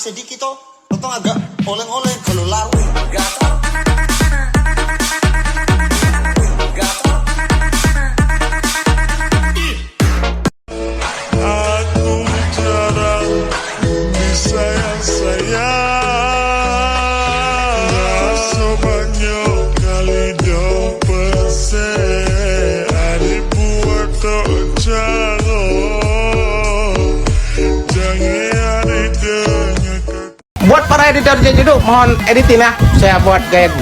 sedikit toh, potong agak oleng-oleng kalau lalu. Aku jarang disayang-sayang, sebanyak kali dopese ada buat tak jaro, jangan ada dengar. Buat para editor jadi mohon editin ya, saya buat kayak